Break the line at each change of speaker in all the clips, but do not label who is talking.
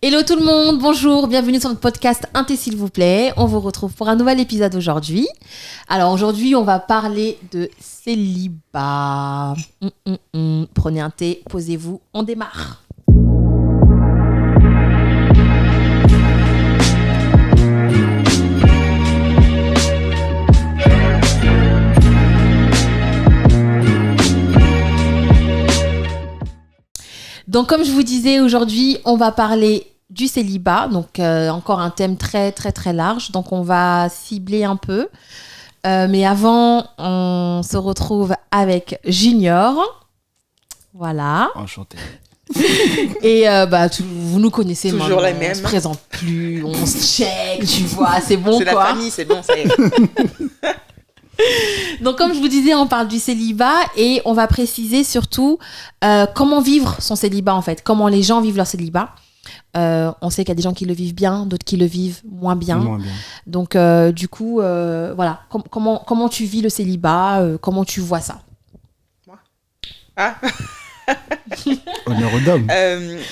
Hello tout le monde, bonjour, bienvenue sur notre podcast Un thé s'il vous plaît. On vous retrouve pour un nouvel épisode aujourd'hui. Alors aujourd'hui, on va parler de célibat. Prenez un thé, posez-vous, on démarre. Donc, comme je vous disais, aujourd'hui, on va parler du célibat. Donc, encore un thème très, très, très large. Donc, on va cibler un peu. Mais avant, on se retrouve avec Junior. Voilà.
Enchanté.
Et vous nous connaissez
toujours
maintenant.
la même.
On se présente plus, on se check, tu vois, c'est bon
c'est
quoi.
la famille, c'est bon, ça y est.
Donc, comme je vous disais, on parle du célibat et on va préciser surtout comment vivre son célibat, en fait. Comment les gens vivent leur célibat. On sait qu'il y a des gens qui le vivent bien, d'autres qui le vivent moins bien. Donc, du coup, voilà. Comment tu vis le célibat comment tu vois ça?
Moi
Honneur aux dames.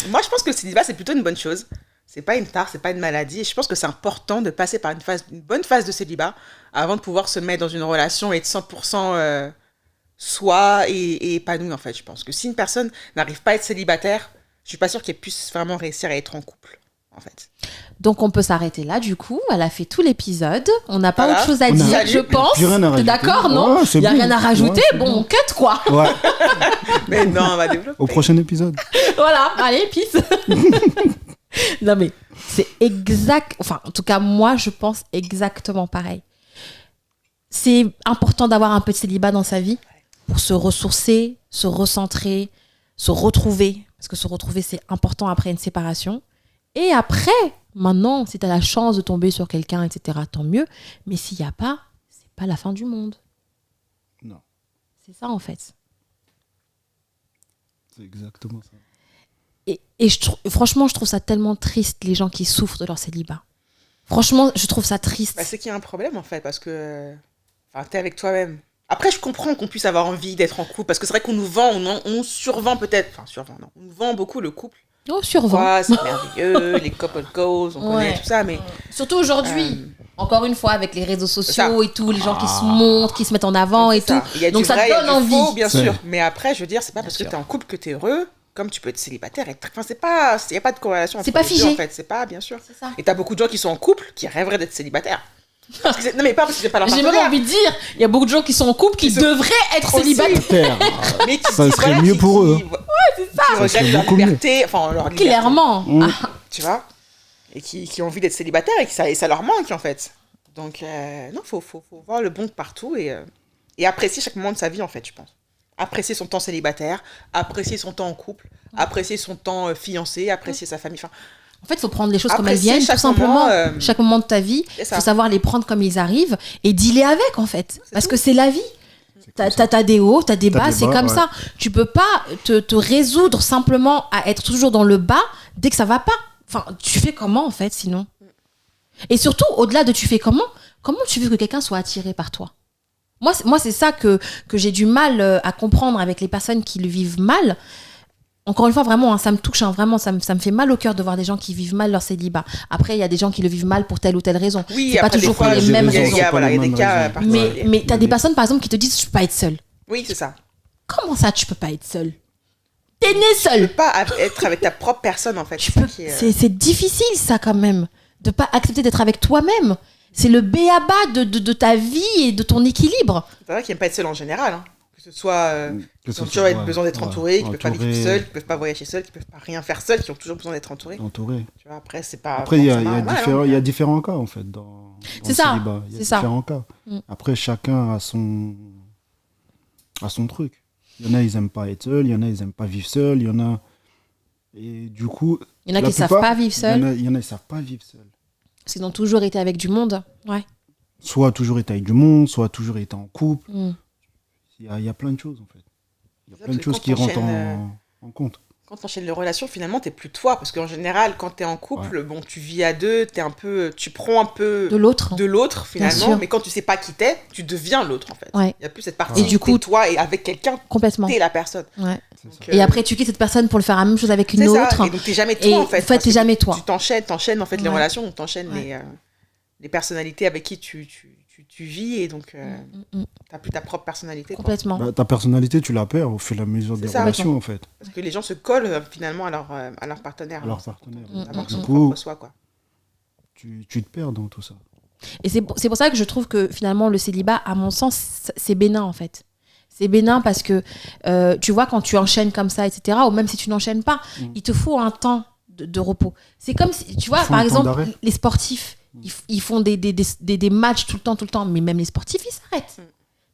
Moi, je pense que le célibat, c'est plutôt une bonne chose. C'est pas une tare, c'est pas une maladie. Et je pense que c'est important de passer par une bonne phase de célibat avant de pouvoir se mettre dans une relation et être 100% soi et épanoui, en fait. Je pense que si une personne n'arrive pas à être célibataire, je suis pas sûre qu'elle puisse vraiment réussir à être en couple, en fait.
Donc, on peut s'arrêter là, du coup. Elle a fait tout l'épisode. On n'a pas
Voilà.
autre chose à dire, je pense.
Plus rien à
T'es
rajouter.
d'accord, non?
Ouais,
Il n'y a
bon.
rien à rajouter.
Ouais,
Bon, on cut, quoi.
Ouais.
Mais non, on va développer.
Au prochain épisode.
Voilà, allez, peace. Non, mais c'est exact. Enfin, en tout cas, moi, je pense exactement pareil. C'est important d'avoir un peu de célibat dans sa vie pour se ressourcer, se recentrer, se retrouver. Parce que se retrouver, c'est important après une séparation. Et après, maintenant, si tu as la chance de tomber sur quelqu'un, etc., tant mieux. Mais s'il n'y a pas, c'est pas la fin du monde.
Non.
C'est ça, en fait.
C'est exactement ça.
Et franchement, je trouve ça tellement triste, les gens qui souffrent de leur célibat. Franchement, je trouve ça triste.
Bah, c'est qu'il y a un problème, en fait, parce que t'es avec toi-même. Après, je comprends qu'on puisse avoir envie d'être en couple, parce que c'est vrai qu'on nous vend, on survend peut-être, non, on nous vend beaucoup le couple.
Oh, survent.
Ouais, c'est merveilleux, les couple goals, on connaît tout ça, mais...
Surtout aujourd'hui, encore une fois, avec les réseaux sociaux et tout, les gens qui se
Ah.
montrent, qui se mettent en avant et tout.
Il y a
Donc
du
ça
vrai,
te
il y a
donne
du
envie.
faux, bien
C'est-
sûr. Mais après, je veux dire, c'est pas
Bien
parce que
sûr.
t'es en couple que t'es heureux, comme tu peux être célibataire. Enfin, c'est pas... Il n'y a pas de corrélation
C'est
entre
pas
les deux,
figé.
en fait. C'est pas, bien sûr.
C'est ça.
Et t'as beaucoup de gens qui sont en couple, qui rêveraient d'être célibataires. Non, mais pas parce que c'est pas leur
J'ai
partenaire.
même envie de dire, il y a beaucoup de gens qui sont en couple qui
Qui se-
devraient être
Aussi.
célibataires.
Terre.
Mais qui
Ça
disent,
serait
voilà,
mieux
qui-
pour eux.
qui-
c'est ça.
Qui
Ça
regrettent
serait
leur
beaucoup mieux.
liberté, enfin, leur liberté.
Clairement.
Mmh.
Tu vois, et qui ont envie d'être célibataires et ça leur manque en fait. Donc non, faut voir le bon partout et apprécier chaque moment de sa vie en fait, je pense. Apprécier son temps célibataire, apprécier son temps en couple, apprécier son temps fiancé, apprécier sa famille. Enfin,
En fait, il faut prendre les choses comme elles
Apprécier
viennent, tout
chaque
simplement.
moment,
Chaque moment de ta vie,
c'est
il
ça.
faut savoir les prendre comme ils arrivent et dealer avec, en fait. Parce
tout.
que c'est la vie. T'as des hauts, t'as des bas,
des
c'est
bas,
comme
ouais.
ça. Tu peux pas te résoudre simplement à être toujours dans le bas dès que ça va pas. Enfin, tu fais comment, en fait, sinon? Et surtout, au-delà de tu fais comment tu veux que quelqu'un soit attiré par toi? Moi, c'est ça que j'ai du mal à comprendre avec les personnes qui le vivent mal. Encore une fois, vraiment, hein, ça me touche, hein, vraiment, ça me fait mal au cœur de voir des gens qui vivent mal leur célibat. Après, il y a des gens qui le vivent mal pour telle ou telle raison.
oui,
C'est pas
après, des
toujours
fois,
pour les
il y a
mêmes
des
raisons.
raisons.
Voilà, il y a des
Pas les
cas
mêmes raisons.
particuliers.
Mais t'as des personnes, par exemple, qui te disent je peux pas être seule.
Oui, c'est ça.
Comment ça, tu peux pas être seule? T'es née
Tu peux
seule.
pas être avec ta propre personne en fait.
Tu
C'est ça
peux.
qui est,
C'est difficile, ça, quand même, de pas accepter d'être avec toi-même. C'est le b.a.-ba de ta vie et de ton équilibre.
C'est vrai qu'ils n'aiment pas être seuls en général. Hein. Que ce soit...
Que
Qui ont
ce
toujours
soit,
besoin d'être
ouais,
entourés, qui ne peuvent pas
entouré,
vivre seuls, qui ne peuvent pas voyager seuls, qui ne peuvent pas rien faire seuls, qui ont toujours besoin d'être entourés.
entouré.
Tu vois, après, c'est pas...
Après, il y a,
forcément mal,
différents,
hein.
il y a différents cas, en fait, dans
C'est
le
ça,
célibat. Il y a
c'est ça.
différents cas.
Mm.
Après, chacun a son truc. Il y en a, ils aiment pas être seuls. Il y en a, ils aiment pas vivre seuls. Il y en a... Et du coup...
Il y en a
la
qui savent
plupart,
pas vivre seuls,
Il y en a, ils savent pas vivre seuls.
parce qu'ils ont toujours été avec du monde. Ouais.
Soit toujours été avec du monde, soit toujours été en couple.
Mm.
Il y a plein de choses, en fait. Il y a
C'est
plein de
parce que
choses qui
quand
rentrent
t'enchaînes,
en compte.
Quand quand tu enchaînes les relations, finalement, t'es plus toi. Parce qu'en général, quand t'es en couple, bon, tu vis à deux, tu prends un peu
De l'autre.
de
Bien
finalement.
sûr.
Mais quand tu sais pas qui t'es, tu deviens l'autre, en fait.
Ouais.
Il y a plus cette partie
Et du coup,
t'es toi et avec quelqu'un,
Complètement.
t'es la personne.
Ouais.
C'est ça.
Donc,
Et après, tu quittes cette personne pour le faire la même chose avec une
c'est
autre.
ça. Et donc, t'es jamais toi,
Et
en fait.
en fait,
parce
t'es
que
jamais toi.
Tu t'enchaînes, en fait, les
Ouais.
relations, donc t'enchaînes
Ouais.
les personnalités avec qui tu vis. Et donc,
Mm, mm.
t'as plus ta propre personnalité, quoi.
Complètement.
Bah, ta personnalité, tu la perds au fur et à mesure
C'est
des
ça.
relations, en fait,
Parce que les gens se collent, finalement, à leur partenaire.
à leur partenaire.
Mm,
D'avoir
mm,
son
Du coup,
propre soi, quoi.
tu te perds dans tout ça.
Et c'est pour ça que je trouve que finalement, le célibat, à mon sens, c'est bénin, en fait. C'est bénin parce que, tu vois, quand tu enchaînes comme ça, etc., ou même si tu n'enchaînes pas, il te faut un temps de repos. C'est comme si, tu vois,
faut
par
un temps
exemple,
d'arrêt.
les sportifs, ils font des matchs tout le temps, mais même les sportifs, ils s'arrêtent.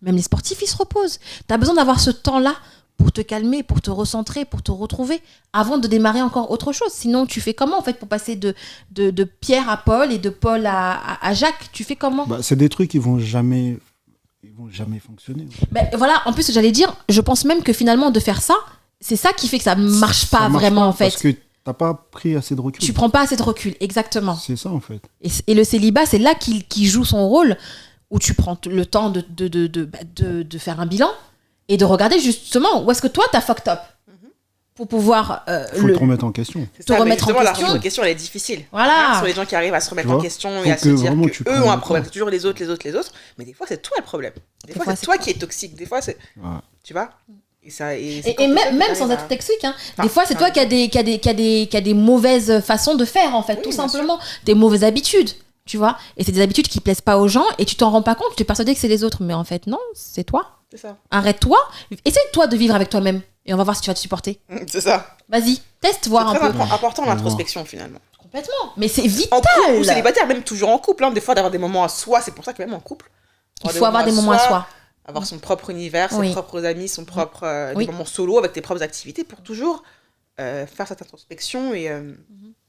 Même les sportifs, ils se reposent. Tu as besoin d'avoir ce temps-là pour te calmer, pour te recentrer, pour te retrouver, avant de démarrer encore autre chose. Sinon, tu fais comment, en fait, pour passer de Pierre à Paul et de Paul à Jacques? Tu fais comment?
Bah, c'est des trucs qui vont jamais fonctionner.
Ben, voilà, en plus, j'allais dire, je pense même que finalement, de faire ça, c'est ça qui fait que ça marche
Ça
pas
marche
vraiment,
pas
en fait.
Parce que t'as pas pris assez de recul.
Tu prends pas assez de recul, exactement.
C'est ça, en fait.
Et le célibat, c'est là qu'il joue son rôle, où tu prends le temps de faire un bilan et de regarder justement où est-ce que toi, t'as fucked up. Pour pouvoir
Faut te remettre en question.
C'est
Te
ça, mais
remettre en
justement, la
question.
remise en question, elle est difficile.
Voilà.
Sur les gens qui arrivent à se remettre
Tu
en
vois,
question
faut
et à se
que
dire
vraiment tu
qu'eux
prennes
ont un
le
problème.
temps.
C'est toujours les autres. Mais des fois, c'est toi le problème. Des fois,
fois,
c'est
c'est
toi
toi.
qui es toxique. Des fois, c'est.
Ouais.
Tu vois Et c'est
Et
quand
même,
tu
même sans
arrives
être toxique, hein.
Ah,
Des fois, c'est
ah.
toi qui a des mauvaises façons de faire, en fait,
Oui,
tout
bien
simplement. Des mauvaises habitudes, tu vois. Et c'est des habitudes qui plaisent pas aux gens et tu t'en rends pas compte. Tu es persuadé que c'est les autres. Mais en fait, non, c'est toi.
C'est ça.
Arrête-toi. Essaye-toi de vivre avec toi-même. Et on va voir si tu vas te supporter.
C'est ça.
Vas-y, teste,
C'est
voir un
très
peu.
important
Ouais.
l'introspection, finalement.
Complètement. Mais c'est
En
vital.
couple ou célibataire, même toujours en couple, hein, des fois d'avoir des moments à soi. C'est pour ça que même en couple,
Il faut avoir des moments à soi.
avoir son propre univers, ses
Oui.
propres amis, son propre
Oui.
des moments solo avec tes propres activités pour toujours faire cette introspection et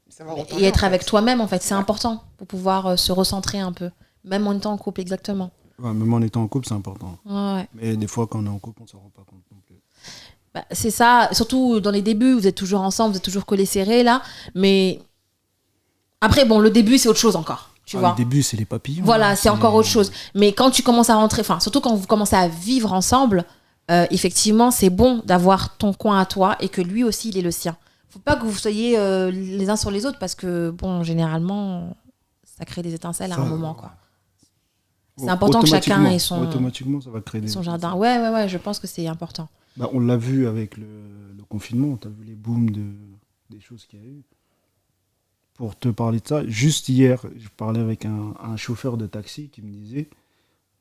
savoir où t'en
Et
es,
être
en
avec
fait.
toi-même, en fait, c'est
Ouais.
important pour pouvoir se recentrer un peu. Même en étant en couple, exactement.
Ouais, même en étant en couple, c'est important.
Ouais.
Mais des fois, quand on est en couple, on s'en rend pas compte non plus.
Bah, c'est ça, surtout dans les débuts, vous êtes toujours ensemble, vous êtes toujours collés serrés, là. Mais après, bon, le début, c'est autre chose encore, tu vois.
Le début, c'est les papillons.
Voilà,
hein,
c'est encore autre chose. Mais quand tu commences à rentrer, enfin, surtout quand vous commencez à vivre ensemble, effectivement, c'est bon d'avoir ton coin à toi et que lui aussi, il est le sien. Faut pas que vous soyez les uns sur les autres parce que, bon, généralement, ça crée des étincelles à un moment, quoi. C'est important que chacun ait son-
Automatiquement, ça va créer des.
Son jardin. Ouais, je pense que c'est important.
Bah, on l'a vu avec le confinement, tu as vu les booms des choses qu'il y a eu. Pour te parler de ça, juste hier, je parlais avec un chauffeur de taxi qui me disait,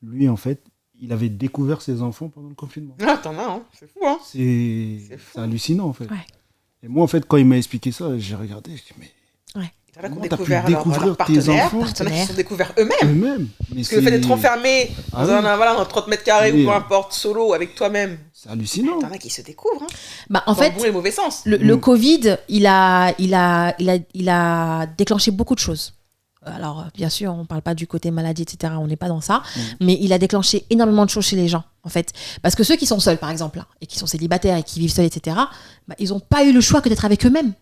lui, en fait, il avait découvert ses enfants pendant le confinement.
Ah, t'en as, hein. C'est fou, hein.
C'est
fou.
hallucinant, en fait.
Ouais.
Et moi, en fait, quand il m'a expliqué ça, j'ai regardé, je dis, mais
T'en as qui ont
Comment t'as pu
découvert
découvrir
leur
tes
partenaire,
enfants
t'en as qui se sont découverts eux-mêmes.
eux-mêmes. Mais
Parce que le fait d'être enfermé
Ah
dans
oui.
dans 30 mètres carrés
Oui,
ou peu importe, solo, avec toi-même,
C'est hallucinant.
t'en as qui se découvrent, hein.
Bah, en
Dans
fait,
le bon et le mauvais sens.
le Covid, il a déclenché beaucoup de choses. Alors, bien sûr, on parle pas du côté maladie, etc. On n'est pas dans ça. Mais il a déclenché énormément de choses chez les gens, en fait. Parce que ceux qui sont seuls, par exemple, hein, et qui sont célibataires et qui vivent seuls, etc., bah, ils n'ont pas eu le choix que d'être avec eux-mêmes.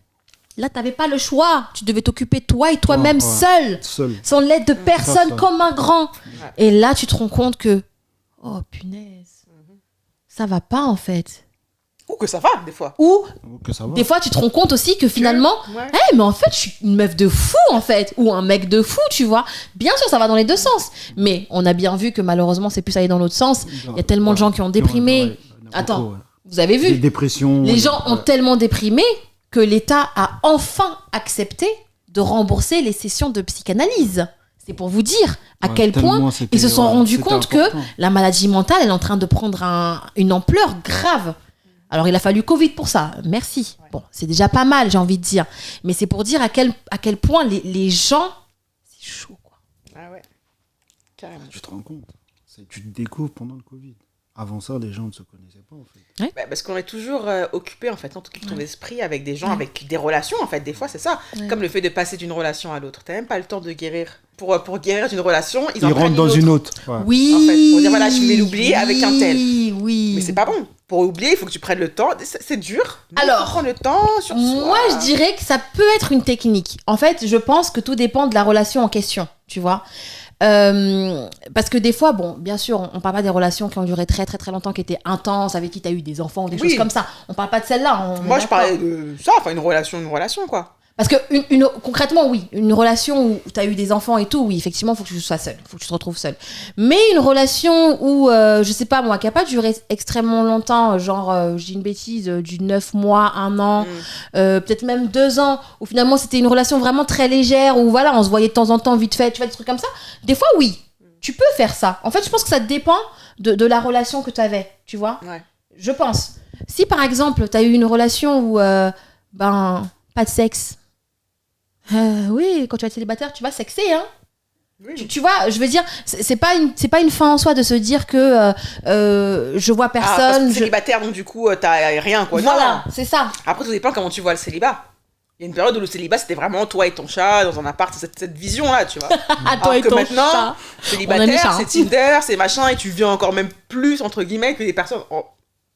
Là, tu n'avais pas le choix. Tu devais t'occuper toi et toi-même
Ouais.
seul,
Seul.
sans l'aide de personne,
ça.
comme un grand. Et là, tu te rends compte que, oh punaise, ça va pas, en fait.
Ou que ça va, des fois.
Ou,
Que ça va.
des fois, tu te rends compte aussi que finalement,
Ouais.
mais en fait, je suis une meuf de fou, en fait. Ou un mec de fou, tu vois. Bien sûr, ça va dans les deux sens. Mais on a bien vu que malheureusement, c'est plus aller dans l'autre sens. Il y a tellement de gens qui ont déprimé.
Ouais,
Attends,
ouais.
vous avez
Des
vu,
dépressions.
les gens ont
ouais.
tellement déprimé que l'État a enfin accepté de rembourser les sessions de psychanalyse. C'est pour vous dire à
Ouais,
quel
tellement
point
c'était-
ils se sont
ouais,
rendus
c'était
compte
important.
que la maladie mentale elle est en train de prendre une ampleur grave. Alors il a fallu Covid pour ça, merci. Bon, c'est déjà pas mal, j'ai envie de dire. Mais c'est pour dire à quel point les gens... C'est chaud, quoi.
Ah ouais. Carrément.
Tu te rends compte. Tu te découvres pendant le Covid. Avant ça, les gens ne se connaissaient pas, en fait.
Bah, parce qu'on est toujours occupé, en fait, en tout cas, ton esprit avec des gens, avec des relations, en fait. Des fois, c'est ça. Comme le fait de passer d'une relation à l'autre. T'as même pas le temps de guérir. Pour guérir d'une relation, ils en
rentrent dans une autre.
Ouais. Oui.
En fait, pour dire, voilà, je vais l'oublier avec un tel.
Oui.
Mais c'est pas bon. Pour oublier, il faut que tu prennes le temps. C'est dur.
Alors,
prendre le temps sur soi.
Moi, je dirais que ça peut être une technique. En fait, je pense que tout dépend de la relation en question, tu vois. Parce que des fois, bon, bien sûr, on parle pas des relations qui ont duré très très très longtemps, qui étaient intenses, avec qui tu as eu des enfants ou des choses comme ça. On parle pas de celle-là.
Moi, je parlais de ça, enfin une relation, quoi.
Parce que concrètement, oui, une relation où tu as eu des enfants et tout, oui, effectivement, il faut que tu sois seule, il faut que tu te retrouves seule. Mais une relation où, je sais pas moi, qui n'a pas duré extrêmement longtemps, genre, je dis une bêtise, du 9 mois, 1 an, peut-être même 2 ans, où finalement c'était une relation vraiment très légère, où voilà, on se voyait de temps en temps vite fait, tu vois, des trucs comme ça. Des fois, oui, tu peux faire ça. En fait, je pense que ça dépend de la relation que tu avais, tu vois.
Ouais.
Je pense. Si par exemple, tu as eu une relation où, pas de sexe. Oui, quand tu vas être célibataire, tu vas sexer, hein. Oui. Tu vois, je veux dire, c'est pas une fin en soi de se dire que je vois personne.
Parce que célibataire, donc du coup, t'as rien, quoi.
Voilà,
non.
C'est ça.
Après, tout dépend comment tu vois le célibat. Il y a une période où le célibat, c'était vraiment toi et ton chat dans un appart, cette vision-là, tu vois.
Toi et ton
maintenant,
chat.
Célibataire, c'est Tinder, c'est machin, et tu vis encore même plus, entre guillemets, que des personnes...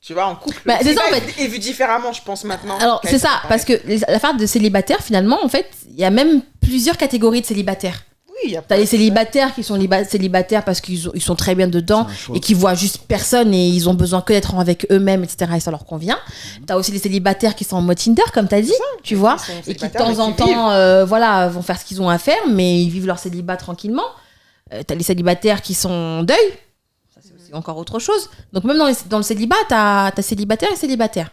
Tu vois, en couple.
Bah, c'est ça, en fait.
Est vu différemment, je pense, maintenant.
Alors, c'est ça, parce que l'affaire de célibataire, finalement, en fait, il y a même plusieurs catégories de célibataires.
Oui,
t'as les célibataires qui sont célibataires parce qu'ils sont très bien dedans et qui voient juste personne et ils ont besoin que d'être avec eux-mêmes, etc. Et ça leur convient. T'as aussi les célibataires qui sont en mode Tinder, comme t'as dit, tu vois, et qui de temps en temps, voilà, vont faire ce qu'ils ont à faire, mais ils vivent leur célibat tranquillement. T'as les célibataires qui sont en deuil. C'est encore autre chose. Donc même dans le célibat, t'as célibataire et célibataire.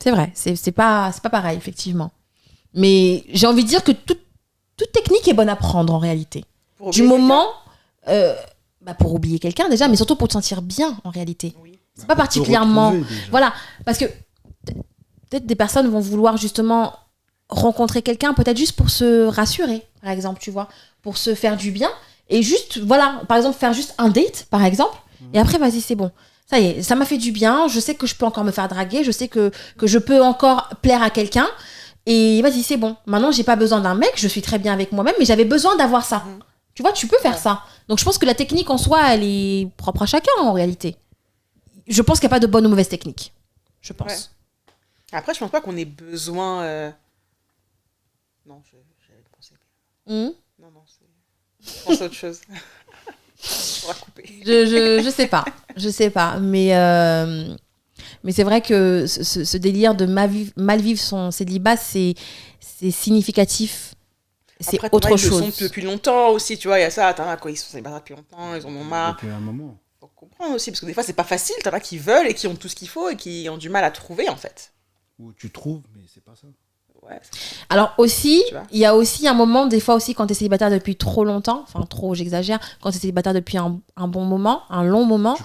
C'est vrai, c'est pas pareil, effectivement. Mais j'ai envie de dire que toute technique est bonne à prendre, en réalité. Du moment... pour oublier quelqu'un, déjà, mais surtout pour te sentir bien, en réalité. Oui. C'est pas particulièrement... Voilà, parce que peut-être des personnes vont vouloir, justement, rencontrer quelqu'un, peut-être juste pour se rassurer, par exemple, tu vois, pour se faire du bien. Et juste, voilà, par exemple, faire juste un date, par exemple. Et après, vas-y, c'est bon. Ça y est, ça m'a fait du bien. Je sais que je peux encore me faire draguer. Je sais que je peux encore plaire à quelqu'un. Et vas-y, c'est bon. Maintenant, j'ai pas besoin d'un mec. Je suis très bien avec moi-même. Mais j'avais besoin d'avoir ça. Tu vois, tu peux faire ça. Donc, je pense que la technique en soi, elle est propre à chacun, en réalité. Je pense qu'il n'y a pas de bonne ou mauvaise technique. Je pense.
Ouais. Après, je pense pas qu'on ait besoin... Non, j'allais penser. Non, je pense à autre chose. On va couper.
Je sais pas, mais c'est vrai que ce délire de mal vivre son célibat, c'est significatif. C'est
après,
autre chose.
Ils le sont depuis longtemps aussi, tu vois, il y a ça, t'en as quoi, ils sont célibataires depuis longtemps, ils en ont marre.
Depuis un moment.
Faut comprendre aussi, parce que des fois c'est pas facile, t'en as qui veulent et qui ont tout ce qu'il faut et qui ont du mal à trouver en fait.
Ou tu trouves, mais c'est pas ça.
Ouais,
alors aussi, il y a aussi un moment, des fois aussi, quand tu es célibataire depuis trop longtemps, enfin trop, j'exagère, quand tu es célibataire depuis un bon moment, un long moment,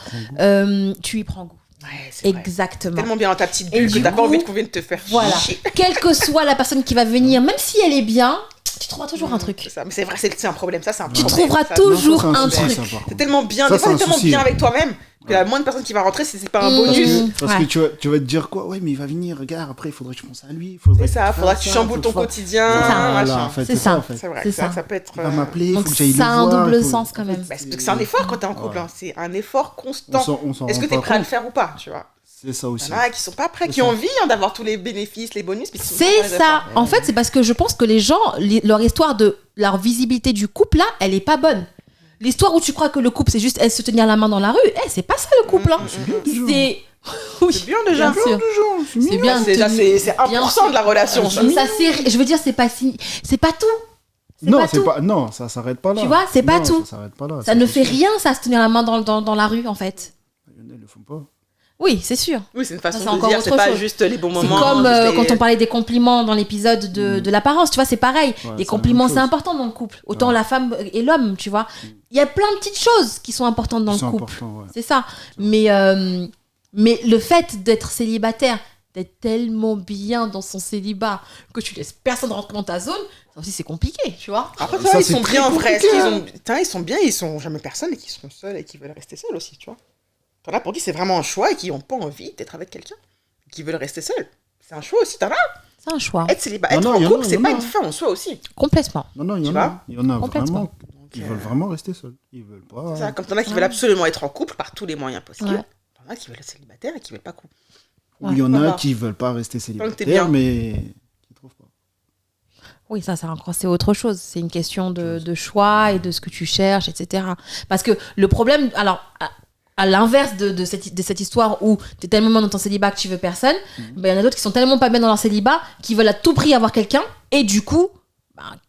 tu y prends goût.
Ouais, c'est
exactement.
Vrai. Tellement bien dans ta petite bulle que t'as pas envie de qu'on vienne te faire chier.
Quelle que soit la personne qui va venir, même si elle est bien, tu trouveras toujours un truc.
C'est ça. Mais c'est vrai, c'est un problème, ça c'est un
tu
problème.
Tu trouveras toujours un truc.
C'est tellement bien, des fois t'es tellement bien avec toi-même que la moindre personne qui va rentrer, c'est pas un bonus.
Parce que tu vas te dire quoi, ouais, mais il va venir, regarde, après il faudrait que je pense à lui.
C'est ça, faudra que tu chamboules ton quotidien.
C'est ça.
C'est vrai, ça peut être.
Il va m'appeler, il faut que j'aille le
voir. Ça a un double sens quand même.
Parce que c'est un effort quand t'es en couple, c'est un effort constant. Est-ce que t'es prêt à le faire ou pas, tu vois?
C'est ça aussi.
Il y en a qui sont pas prêts, qui ont envie d'avoir tous les bénéfices, les bonus.
C'est ça. En fait, c'est parce que je pense que les gens, leur histoire de leur visibilité du couple, là, elle est pas bonne. L'histoire où tu crois que le couple, c'est juste se tenir la main dans la rue, c'est pas ça le couple.
C'est bien déjà.
C'est bien.
C'est 1% de la relation.
Je veux dire, c'est pas tout.
Non, ça s'arrête pas là.
Tu vois, c'est pas tout.
Ça s'arrête pas là.
Ça ne fait rien, ça, se tenir la main dans la rue, en fait.
Ils le font pas.
Oui, c'est sûr.
Oui, c'est une façon de dire, c'est pas juste les bons moments.
C'est comme quand on parlait des compliments dans l'épisode de l'apparence, tu vois, c'est pareil. Les compliments, c'est important dans le couple. Autant la femme et l'homme, tu vois. Il y a plein de petites choses qui sont importantes dans le couple. C'est ça. Mais le fait d'être célibataire, d'être tellement bien dans son célibat que tu laisses personne rentrer dans ta zone, ça aussi c'est compliqué, tu vois.
Après, ils sont bien en vrai. Ils sont bien, ils sont jamais personne et qui sont seuls et qui veulent rester seuls aussi, tu vois. T'en as pour qui c'est vraiment un choix et qui n'ont pas envie d'être avec quelqu'un, qui veulent rester seuls. C'est un choix aussi, t'en as.
C'est un choix.
Être célibataire, être en couple, c'est pas une fin en soi aussi.
Complètement.
Non, il y en a vraiment qui veulent vraiment rester seuls. Ils veulent pas.
Ça, comme t'en as qui veulent absolument être en couple par tous les moyens possibles. T'en as qui veulent être célibataires et qui veulent pas couple.
Ou il y en a qui veulent pas rester célibataires, mais qui trouvent pas.
Oui, ça c'est autre chose. C'est une question de choix et de ce que tu cherches, etc. Parce que le problème, alors, à l'inverse de cette histoire où tu es tellement dans ton célibat que tu veux personne, il y en a d'autres qui sont tellement pas bien dans leur célibat, qui veulent à tout prix avoir quelqu'un, et du coup,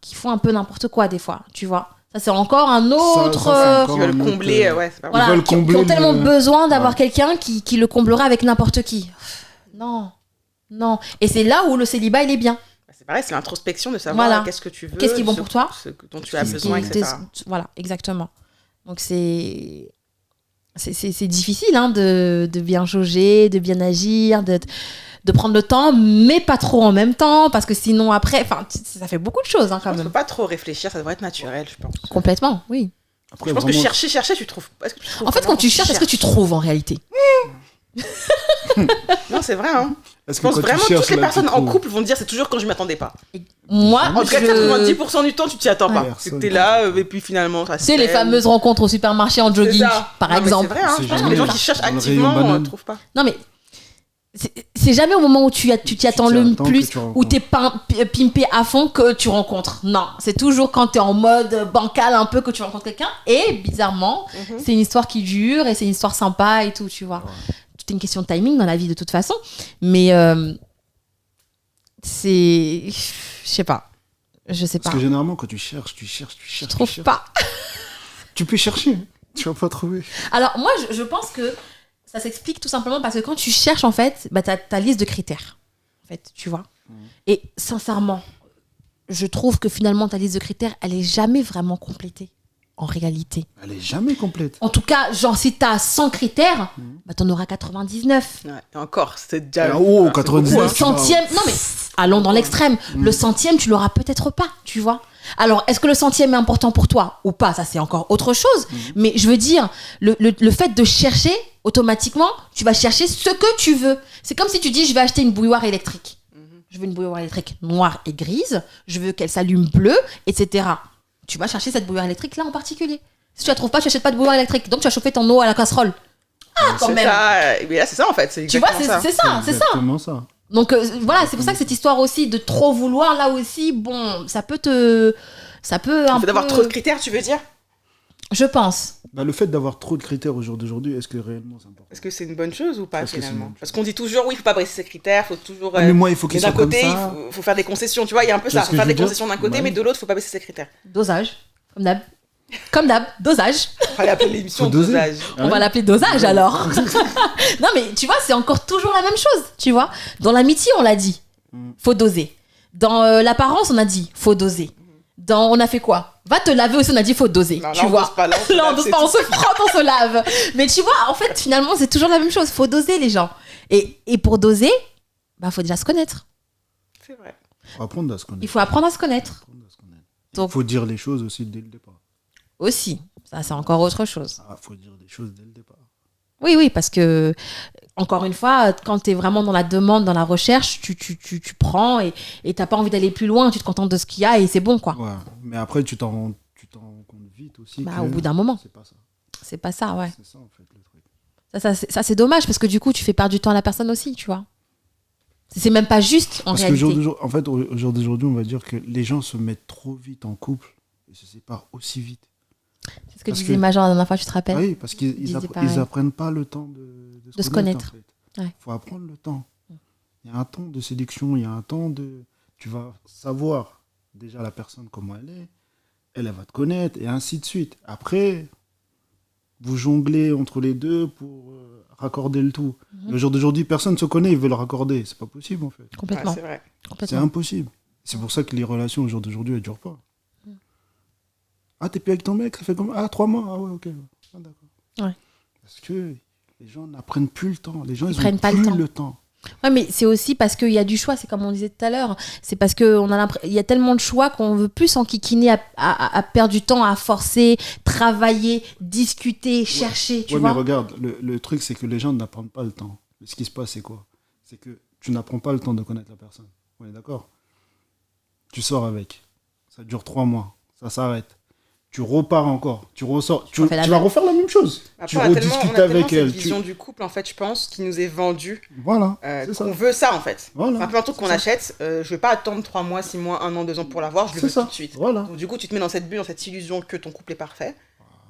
qui font un peu n'importe quoi des fois, tu vois. Ça, c'est encore un autre...
Qui veulent combler,
voilà,
ils veulent
qui ont tellement besoin d'avoir quelqu'un qui le comblera avec n'importe qui. Non. Et c'est là où le célibat, il est bien.
C'est pareil, c'est l'introspection de savoir qu'est-ce que tu veux,
qu'est-ce qui est bon pour toi,
ce dont tu as besoin, etc.
Voilà, exactement. Donc c'est difficile de bien jauger, de bien agir, de prendre le temps, mais pas trop en même temps, parce que sinon après, ça fait beaucoup de choses quand même.
Il ne faut pas trop réfléchir, ça devrait être naturel, je pense.
Complètement, oui.
Après, je pense que chercher, tu trouves.
En fait, quand tu cherches, est-ce que tu trouves en réalité?
Non, c'est vrai. Hein. Je pense vraiment que toutes les personnes en couple vont dire c'est toujours quand je ne m'attendais pas.
Moi,
en tout cas, 90% du temps, tu t'y attends pas. Tu es là, et puis finalement, ça se
c'est les fameuses rencontres au supermarché en jogging, par exemple.
C'est vrai, hein. Je pense que les gens qui cherchent activement ne trouvent pas.
Non, mais c'est jamais au moment où tu t'y attends le plus, où t'es pimpé à fond que tu rencontres. Non, c'est toujours quand t'es en mode bancal un peu que tu rencontres quelqu'un. Et bizarrement, c'est une histoire qui dure et c'est une histoire sympa et tout, tu vois. Tout est une question de timing dans la vie de toute façon. Mais c'est... Je sais pas.
Parce que généralement, quand tu cherches.
Je trouve pas.
Tu peux chercher, tu vas pas trouver.
Alors moi, je pense que ça s'explique tout simplement parce que quand tu cherches, en fait, t'as ta liste de critères. En fait, tu vois. Et sincèrement, je trouve que finalement, ta liste de critères, elle est jamais vraiment complétée. En réalité.
Elle est jamais complète.
En tout cas, genre, si t'as 100 critères, t'en auras 99.
Ouais, et encore, c'est déjà...
99.
Le centième... Non, mais allons dans l'extrême. Le centième, tu l'auras peut-être pas, tu vois. Alors, est-ce que le centième est important pour toi ou pas? Ça, c'est encore autre chose. Mais je veux dire, le fait de chercher, automatiquement, tu vas chercher ce que tu veux. C'est comme si tu dis, je vais acheter une bouilloire électrique. Je veux une bouilloire électrique noire et grise. Je veux qu'elle s'allume bleue, etc. Tu vas chercher cette bouilloire électrique là en particulier. Si tu la trouves pas, tu n'achètes pas de bouilloire électrique. Donc tu vas chauffer ton eau à la casserole. Quand même.
Mais là, c'est ça en fait.
Tu vois, c'est ça.
Exactement ça.
Donc voilà, c'est pour ça que cette histoire aussi de trop vouloir, là aussi, bon, ça peut un peu...
d'avoir trop de critères, tu veux dire?
Je pense.
Le fait d'avoir trop de critères au jour d'aujourd'hui, est-ce que réellement c'est important?
Est-ce que c'est une bonne chose ou pas finalement? Parce qu'on dit toujours, oui, il faut pas briser ses critères, il faut toujours...
mais moi, il faut qu'ils soient comme ça.
D'un côté, il faut faire des concessions, tu vois, il y a un peu ça. Il faut faire des concessions d'un côté, mais de l'autre, il faut pas baisser ses critères.
Dosage, comme d'hab, dosage.
On va l'appeler l'émission dosage.
On va l'appeler dosage alors. Non mais tu vois, c'est encore toujours la même chose, tu vois. Dans l'amitié, on l'a dit, faut doser. Dans l'apparence, on a dit, faut doser. On a fait quoi? Va te laver aussi, on a dit, faut doser.
Non,
tu vois.
On
dose pas, on se frotte, on se lave. Mais tu vois, en fait, finalement, c'est toujours la même chose. Faut doser, les gens. Et pour doser, faut déjà se connaître.
C'est vrai.
Faut apprendre à se connaître.
Il faut apprendre à se connaître.
Donc, faut dire les choses aussi dès le départ.
Aussi, ça c'est encore autre chose.
Faut dire des choses dès le départ.
Oui, parce que, encore une fois, quand tu es vraiment dans la demande, dans la recherche, tu prends et t'as pas envie d'aller plus loin, tu te contentes de ce qu'il y a et c'est bon, quoi.
Ouais, mais après, tu t'en rends compte vite aussi.
Au bout d'un moment.
C'est pas ça.
C'est pas ça, ouais.
C'est ça, en fait, le truc.
Ça, c'est dommage parce que du coup, tu fais perdre du temps à la personne aussi, tu vois. C'est même pas juste, en réalité.
En fait, au jour d'aujourd'hui, on va dire que les gens se mettent trop vite en couple et se séparent aussi vite.
C'est ce que disait Major la dernière fois, tu te rappelles?
Oui, parce qu'ils apprennent pas le temps de
se connaître.
En fait. Faut apprendre le temps. Il y a un temps de séduction, il y a un temps de... Tu vas savoir déjà la personne comment elle est, elle va te connaître, et ainsi de suite. Après, vous jonglez entre les deux pour raccorder le tout. Le jour d'aujourd'hui, personne ne se connaît, ils veulent le raccorder. C'est pas possible, en fait.
Complètement.
Ouais, c'est vrai.
C'est impossible. C'est pour ça que les relations au jour d'aujourd'hui, elles durent pas. Ah, t'es plus avec ton mec, ça fait comme... Ah, 3 mois. Ah ouais, ok. Ah, d'accord.
Ouais.
Parce que les gens n'apprennent plus le temps. Les gens, ils
prennent
ont
pas
plus
le temps.
le temps.
Ouais, mais c'est aussi parce qu'il y a du choix, c'est comme on disait tout à l'heure. C'est parce qu'il y a tellement de choix qu'on veut plus s'enquiquiner à perdre du temps, à forcer, travailler, discuter, chercher, tu vois.
Mais regarde, le truc, c'est que les gens n'apprennent pas le temps. Ce qui se passe, c'est quoi? C'est que tu n'apprends pas le temps de connaître la personne. On est d'accord? Tu sors avec. Ça dure 3 mois. Ça s'arrête. Tu repars encore, tu ressors, tu vas refaire la même chose.
Après,
tu rediscutes avec elle.
Cette vision du couple, en fait, je pense, qui nous est vendue.
Voilà.
On veut ça, en fait.
Voilà.
Un peu un truc qu'on achète, je vais pas attendre 3 mois, 6 mois, 1 an, 2 ans pour l'avoir, je le veux tout de suite.
Voilà.
Donc, du coup, tu te mets dans cette bulle, dans cette illusion que ton couple est parfait.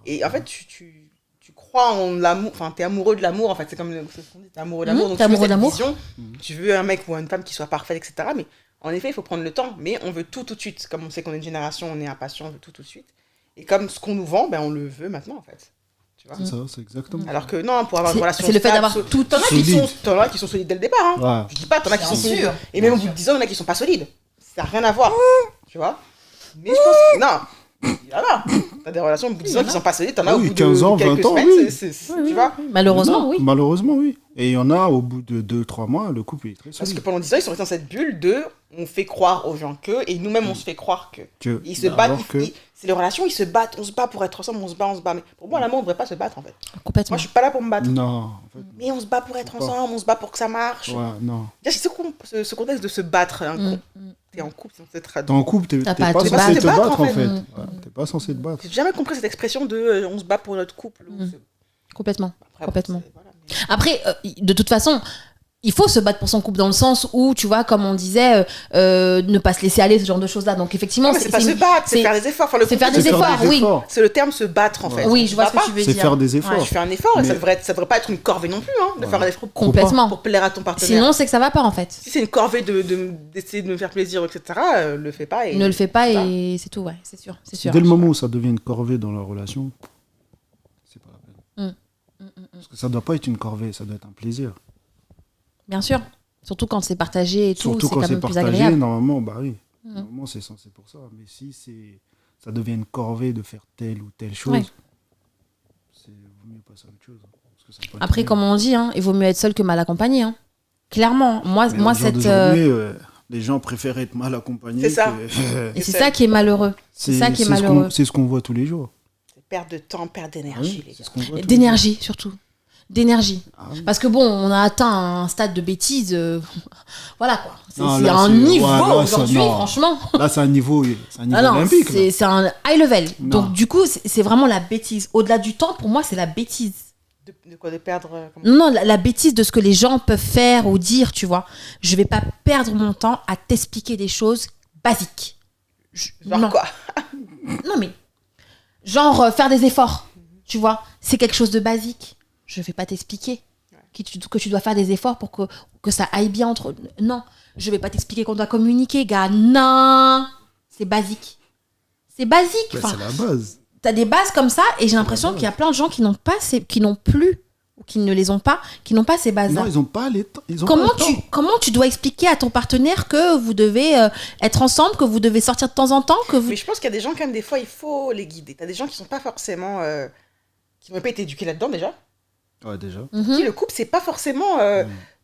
Et en fait, tu crois en l'amour, enfin, t'es amoureux de l'amour, en fait, c'est comme ce qu'on dit, t'es amoureux de l'amour. Donc, tu veux cette vision, tu veux un mec ou une femme qui soit parfaite, etc. Mais en effet, il faut prendre le temps. Mais on veut tout de suite. Comme on sait qu'on est une génération, on est impatient, on veut tout de suite. Et comme ce qu'on nous vend, on le veut maintenant, en fait. Tu vois?
C'est ça, c'est exactement.
Alors que non, pour avoir une relation
c'est le fait d'avoir tout
T'en as qui sont solides dès le départ. Hein.
Ouais.
Je dis pas, t'en as qui sont solides. Et même au bout de 10 ans, il y en a qui sont pas solides. Ça n'a rien à voir. Tu vois? Mais je pense que non. Il y en a. T'as des relations au bout de 10 ans qui sont pas solides. T'en as au bout de
15 ans,
quelques
20 ans,
semaines. Tu vois?
Malheureusement, oui.
Malheureusement, oui. Et il y en a, au bout de 2-3 mois, le couple est très solide.
Parce que pendant 10 ans, ils sont restés dans cette bulle de on fait croire aux gens que, et nous-mêmes, on se fait croire que. Ils se battent. C'est les relations, ils se battent. On se bat pour être ensemble, on se bat. Mais pour moi, l'amour, on ne devrait pas se battre, en fait.
Complètement.
Moi, je suis pas là pour me battre.
Non, en fait.
Mais on se bat pour être ensemble, on se bat pour que ça marche.
Ouais, non.
C'est ce contexte de se battre. T'es en couple, c'est censé
T'es en couple, t'es pas censé te battre, en fait. T'es pas censé te battre.
J'ai jamais compris cette expression de on se bat pour notre couple.
Complètement. Complètement. Après, de toute façon, il faut se battre pour son couple dans le sens où, tu vois, comme on disait, ne pas se laisser aller, ce genre de choses-là. Donc, effectivement,
c'est pas se battre, c'est faire des efforts. Enfin,
c'est faire des efforts, oui.
C'est le terme se battre, en fait.
Oui, je vois ce que tu veux dire.
C'est faire des efforts.
Je fais un effort, et ça devrait pas être une corvée non plus, hein, de faire des efforts
complètement
pour plaire à ton partenaire.
Sinon, c'est que ça va pas, en fait.
Si c'est une corvée d'essayer de me faire plaisir, etc., le fais pas.
Ne le fais pas et c'est tout, ouais, c'est sûr.
Dès le moment où ça devient une corvée dans la relation, c'est pas la peine. Parce que ça doit pas être une corvée, ça doit être un plaisir.
Bien sûr. Surtout quand c'est partagé et tout,
Surtout
c'est
quand
quand
c'est
même plus
partagé,
agréable.
normalement, bah oui. Normalement, c'est censé pour ça. Mais si ça devient une corvée de faire telle ou telle chose, il vaut mieux passer à autre chose. Parce que ça
après, comme on dit, il vaut mieux être seul que mal accompagné. Hein. Clairement. Moi cette...
les gens préfèrent être mal accompagnés.
C'est ça.
Et c'est ça qui est malheureux. C'est ça qui est malheureux.
C'est ce qu'on voit tous les jours.
Perte de temps, perte d'énergie, les gars.
D'énergie, surtout. D'énergie. Parce que bon, on a atteint un stade de bêtise. Voilà quoi. C'est un niveau aujourd'hui, franchement.
Là, c'est un niveau olympique.
C'est un high level. Donc, du coup, c'est vraiment la bêtise. Au-delà du temps, pour moi, c'est la bêtise.
De quoi? De perdre
Non, la bêtise de ce que les gens peuvent faire ou dire, tu vois. Je vais pas perdre mon temps à t'expliquer des choses basiques.
Genre quoi?
Non, mais. Genre, faire des efforts. Tu vois, c'est quelque chose de basique. Je vais pas t'expliquer que tu dois faire des efforts pour que ça aille bien entre... Non, je vais pas t'expliquer qu'on doit communiquer, gars. Non, c'est basique. C'est basique.
Bah, c'est la base.
T'as des bases comme ça et j'ai l'impression qu'il y a plein de gens qui n'ont plus ou qui ne les ont pas, qui n'ont pas ces bases-là.
Non, ils ont pas les temps.
Comment tu dois expliquer à ton partenaire que vous devez être ensemble, que vous devez sortir de temps en temps, que vous...
Mais je pense qu'il y a des gens quand même, des fois, il faut les guider. T'as des gens qui sont pas forcément... qui n'ont pas été éduqués là-dedans déjà.
Ouais, déjà.
Le couple, c'est pas forcément...